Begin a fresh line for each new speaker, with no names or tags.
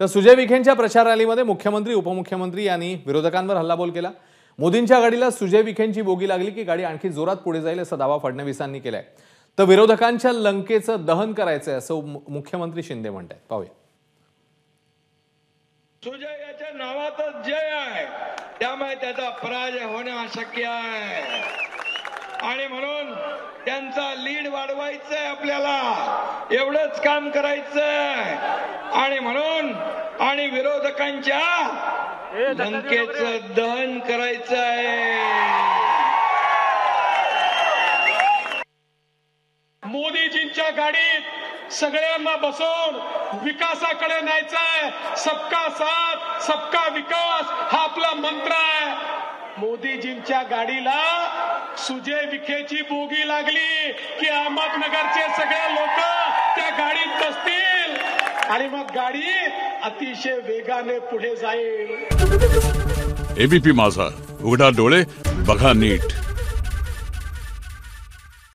तर सुजय विखेंच्या प्रचार रॅलीमध्ये मुख्यमंत्री उपमुख्यमंत्री यांनी विरोधकांवर हल्लाबोल केला। मोदींच्या गाडीला सुजय विखेंची बोगी लागली की गाडी आणखी जोरात पुढे जाईल असा दावा फडणवीसांनी केलाय। तर विरोधकांच्या लंकेचं दहन करायचंय असं मुख्यमंत्री शिंदे म्हणतात। पाहूया।
सुजय याच्या नावातच जय आहे, त्यामुळे त्याचा पराजय होणे अशक्य आहे आणि म्हणून त्यांचा लीड वाढवायचा आहे, आपल्याला एवढंच काम करायचंय आणि म्हणून आणि विरोधकांच्या लंकेचं दहन करायचं आहे।
मोदीजींच्या गाडीत सगळ्यांना बसवून विकासाकडे न्यायचंय। सबका साथ सबका विकास हा आपला मंत्र आहे। मोदीजींच्या गाडीला सुजय विखेची बोगी लागली की अहमदनगरचे सगळे लोक त्या गाडीत बसतील आणि मग गाडी अतिशय वेगाने पुढे जाईल।
एबीपी माझा, उघडा डोळे बघा नीट।